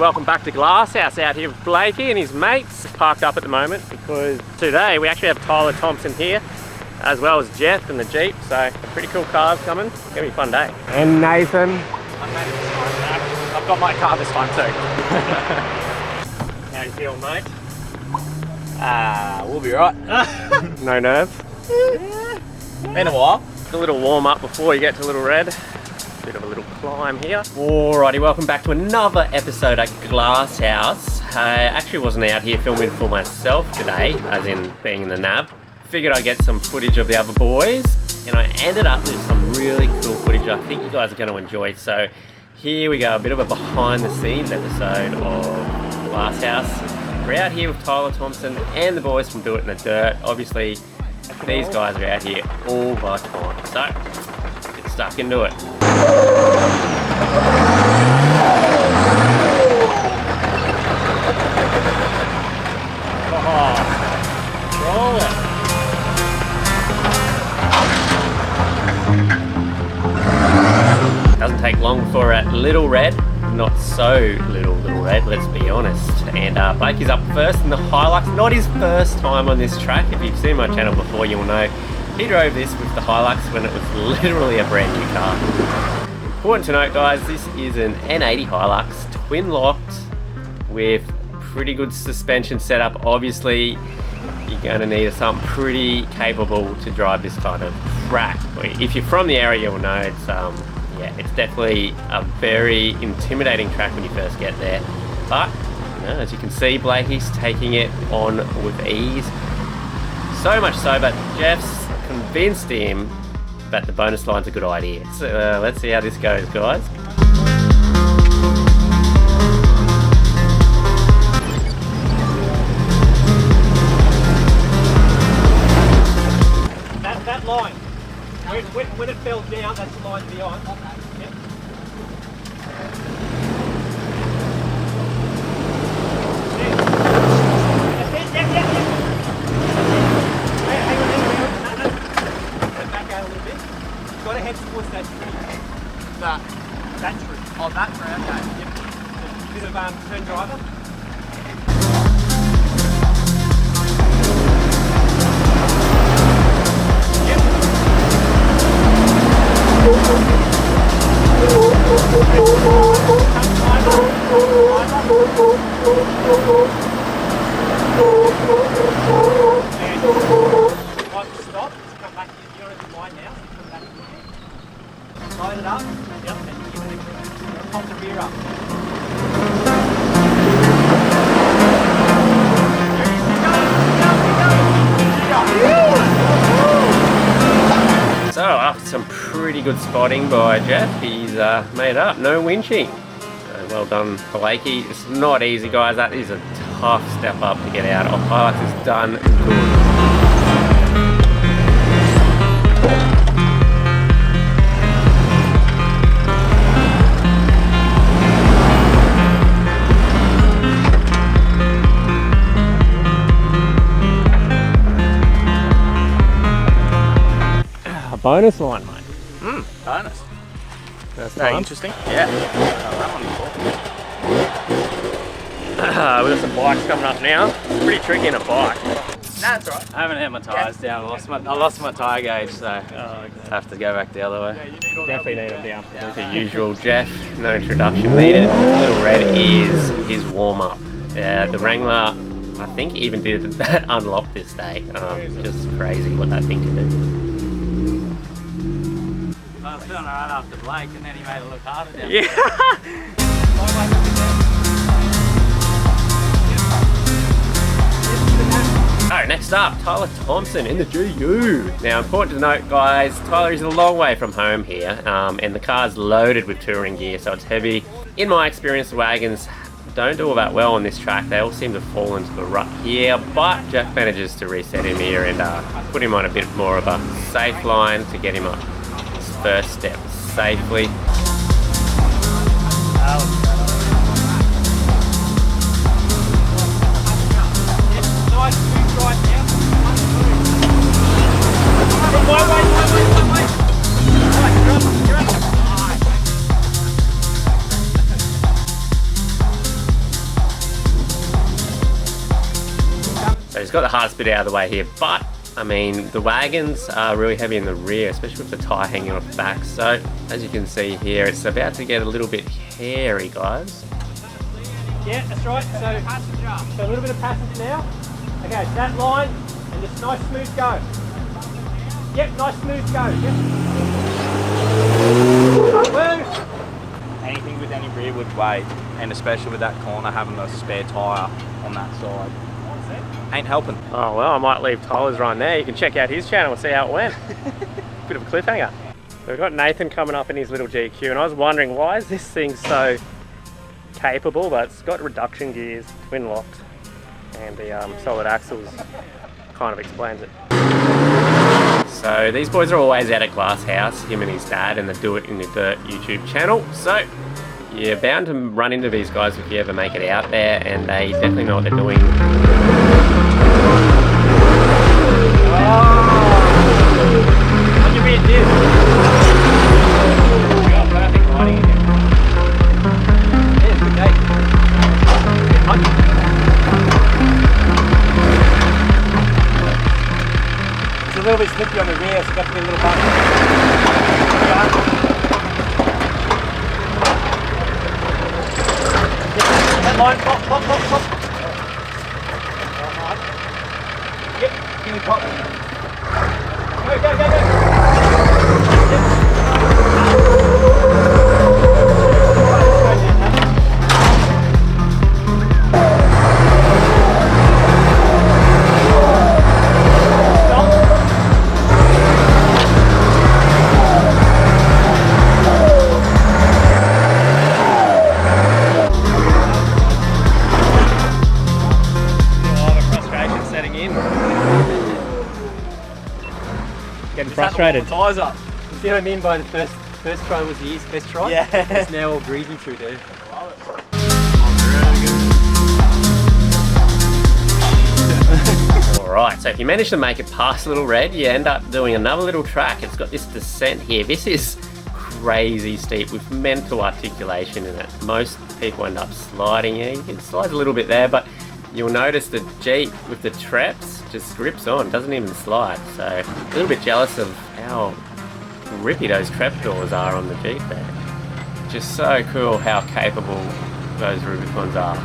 Welcome back to Glasshouse out here with Blakey and his mates. Parked up at the moment because today we actually have Tyler Thompson here as well as Jeff and the Jeep, so pretty cool cars coming. It's gonna be a fun day. And Nathan. I've got my car this time too. How you feel, mate? We'll be right. No nerves? Been a while. A little warm up before you get to Little Red. Bit of a little climb here. Alrighty, welcome back to another episode at Glasshouse. I actually wasn't out here filming for myself today, as in being in the nav. Figured I'd get some footage of the other boys, and I ended up with some really cool footage I think you guys are going to enjoy. So here we go, a bit of a behind the scenes episode of Glasshouse. We're out here with Tyler Thompson and the boys from Do It in the Dirt. Obviously, these guys are out here all the time. So, get stuck into it. Roll it. Doesn't take long for Little Red, not so Little Red, let's be honest. And Blakey's up first in the Hilux. Not his first time on this track. If you've seen my channel before, you'll know he drove this with the Hilux when it was literally a brand new car. Important to note, guys, this is an N80 Hilux, twin locked with pretty good suspension setup. Obviously, you're going to need something pretty capable to drive this kind of track. If you're from the area, you'll know it's definitely a very intimidating track when you first get there. But as you can see, Blakey's taking it on with ease. So much so that Jeff's convinced him that the bonus line's a good idea. So let's see how this goes, guys. That line, when it fell down, that's the line beyond. Yep. Back out a little bit. You've got to head towards that tree. That tree. Oh, that tree, okay. Yep. Bit of turn driver. Stop, come back, you're on the line now, come back in. Line it up, yep, and give it a pop the rear up. So after some pretty good spotting by Jeff, he's made up, no winching. Well done, Blakey. It's not easy, guys. That is a tough step up to get out of. Hilux is done good. A bonus line, mate. Bonus. That's very interesting. Yeah. That one before. We've got some bikes coming up now. Pretty tricky in a bike. That's right. I haven't had my tyres down. I lost my tyre gauge, so have to go back the other way. Definitely need them down. As the usual, Jeff, no introduction needed. Little Red is his warm-up. The Wrangler, I think, even did that unlock this day. Just crazy what that thing can do. I was feeling right after Blake, and then he made it look harder down. Yeah. Alright, next up, Tyler Thompson in the GU. Now, important to note, guys, Tyler is a long way from home here, and the car's loaded with touring gear, so it's heavy. In my experience, the wagons don't do all that well on this track. They all seem to fall into the rut here, but Jeff manages to reset him here and put him on a bit more of a safe line to get him up his first step safely. he's got the hardest bit out of the way here, but I mean, the wagons are really heavy in the rear, especially with the tyre hanging off the back. So, as you can see here, it's about to get a little bit hairy, guys. Yeah, that's right. So a little bit of passenger now. Okay, that line, and just nice smooth go. Yep, nice smooth go. Yep. Move. Anything with any rearward weight, and especially with that corner having a spare tyre on that side, ain't helping. Oh well, I might leave Tyler's run there. You can check out his channel and see how it went. Bit of a cliffhanger. We've got Nathan coming up in his little GQ, and I was wondering, why is this thing so capable? But it's got reduction gears, twin locks, and the solid axles kind of explains it. So these boys are always out at Glass House, him and his dad, and they do it in the Dirt YouTube channel. So you're bound to run into these guys if you ever make it out there, and they definitely know what they're doing. On your rear diff. We got perfect lighting in here. Yeah, good day. It's a little bit slippy on the rear, so you've got to be a little bump. That line, pop, pop, pop, pop. Yep, give me pop. Go, go, go, go. Getting frustrated. Tyres up. You see what I mean by the first try was the year's best try? Yeah. It's now all breathing through there. Alright, so if you manage to make it past Little Red, you end up doing another little track. It's got this descent here. This is crazy steep with mental articulation in it. Most people end up sliding here. You can slide a little bit there, but you'll notice the Jeep with the traps just grips on, doesn't even slide. So a little bit jealous of how grippy those trapdoors are on the Jeep there. Just so cool how capable those Rubicons are.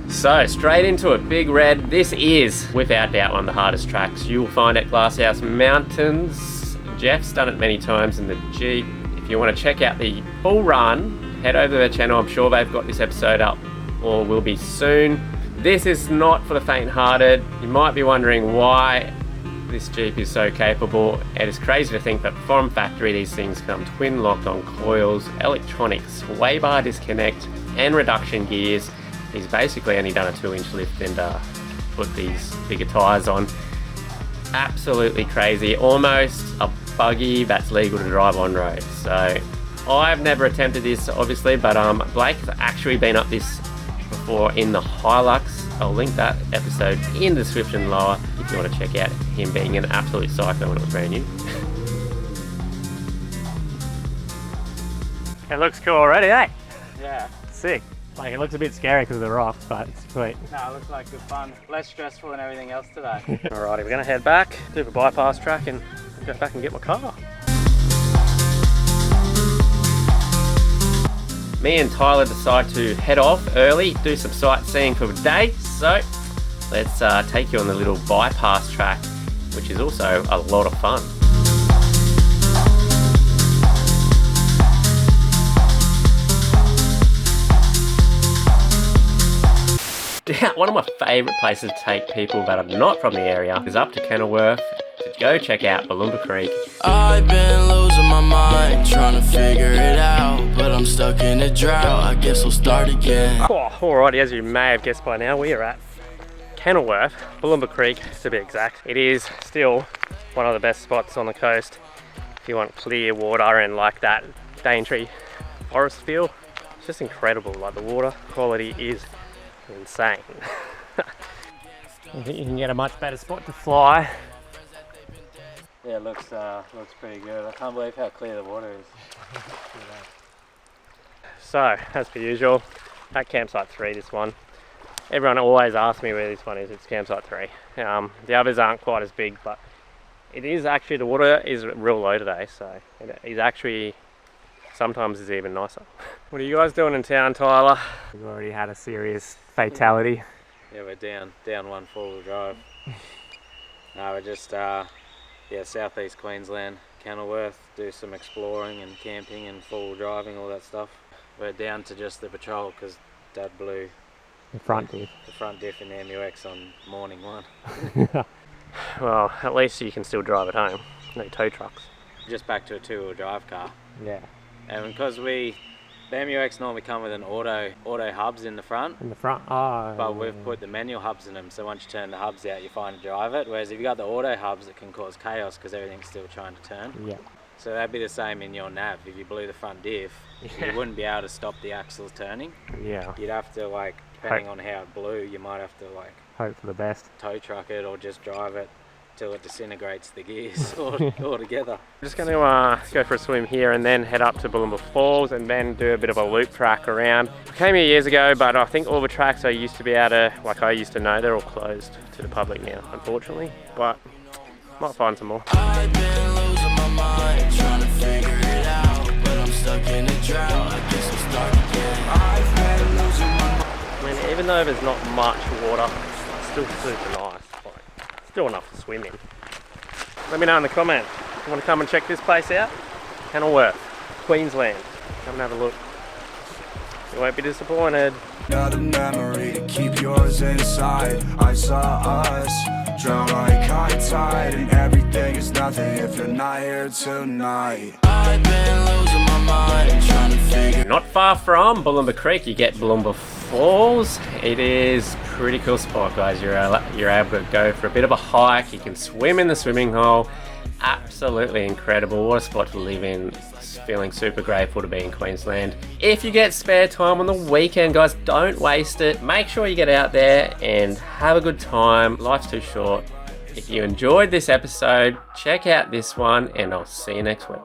So straight into it, Big Red. This is without doubt one of the hardest tracks you'll find at Glasshouse Mountains. Jeff's done it many times in the Jeep. If you want to check out the full run, head over to their channel. I'm sure they've got this episode up or will be soon. This is not for the faint-hearted. You might be wondering why this Jeep is so capable. It is crazy to think that from factory these things come twin locked on coils, electronic sway bar disconnect and reduction gears. He's basically only done a 2-inch lift and put these bigger tyres on. Absolutely crazy. Almost a buggy that's legal to drive on road. So I've never attempted this obviously, but Blake has actually been up this before in the Hilux. I'll link that episode in the description lower if you want to check out him being an absolute psycho when it was brand new. It looks cool already, eh? Yeah. Sick. Like, it looks a bit scary because of the rock, but it's sweet. No, it looks like good fun. Less stressful than everything else today. Alrighty, we're going to head back, do the bypass track and go back and get my car. Me and Tyler decide to head off early, do some sightseeing for the day. So let's take you on the little bypass track, which is also a lot of fun. One of my favourite places to take people that are not from the area is up to Kenilworth to go check out Balloomba Creek. I've been losing my mind trying to figure it out, but I'm stuck in a drought. I guess I'll start again. Oh, alrighty, as you may have guessed by now, we are at Kenilworth, Balloomba Creek to be exact. It is still one of the best spots on the coast if you want clear water and like that Daintree forest feel. It's just incredible, like the water quality is insane. I think you can get a much better spot to fly Yeah, it looks pretty good. I can't believe how clear the water is. So, as per usual, at campsite 3, this one. Everyone always asks me where this one is. It's campsite 3. The others aren't quite as big, but it is actually, the water is real low today, so it is actually, sometimes is even nicer. What are you guys doing in town, Tyler? We've already had a serious fatality. Yeah, we're down 1 4-wheel drive. No, we're just southeast Queensland, Kenilworth, do some exploring and camping and 4-wheel driving, all that stuff. We're down to just the patrol because Dad blew the front diff in the MUX on morning 1. Well, at least you can still drive it home. No tow trucks. Just back to a 2-wheel drive car. Yeah. And because the MUX normally come with an auto hubs in the front. In the front? Oh. But we've put the manual hubs in them, so once you turn the hubs out, you find to drive it. Whereas if you got the auto hubs, it can cause chaos because everything's still trying to turn. Yeah. So that'd be the same in your nav. If you blew the front diff, you wouldn't be able to stop the axles turning. Yeah. You'd have to, like, depending on how it blew, you might have to, like, hope for the best. Tow truck it or just drive it till it disintegrates the gears altogether. I'm just going to go for a swim here and then head up to Bullumba Falls and then do a bit of a loop track around. I came here years ago, but I think all the tracks I used to be able to, like I used to know, they're all closed to the public now, unfortunately. But might find some more. I've been losing my mind, trying to figure it out, but I'm stuck in a drought. I guess I'll start again. I've been losing my mind. I mean, even though there's not much water, it's still super nice. Like, still enough to swim in. Let me know in the comments. You want to come and check this place out? Kenilworth, Queensland. Come and have a look. You won't be disappointed. Another memory to keep yours inside. I saw us drown like high tide, and everything is nothing if you're not here tonight. I've been losing my mind, trying to figure. Not far from Bullumba Creek, you get Bullumba Falls. It is a pretty cool spot, guys. You're able to go for a bit of a hike. You can swim in the swimming hole. Absolutely incredible. What a spot to live in. Feeling super grateful to be in Queensland. If you get spare time on the weekend, guys, don't waste it. Make sure you get out there and have a good time. Life's too short. If you enjoyed this episode, check out this one and I'll see you next week.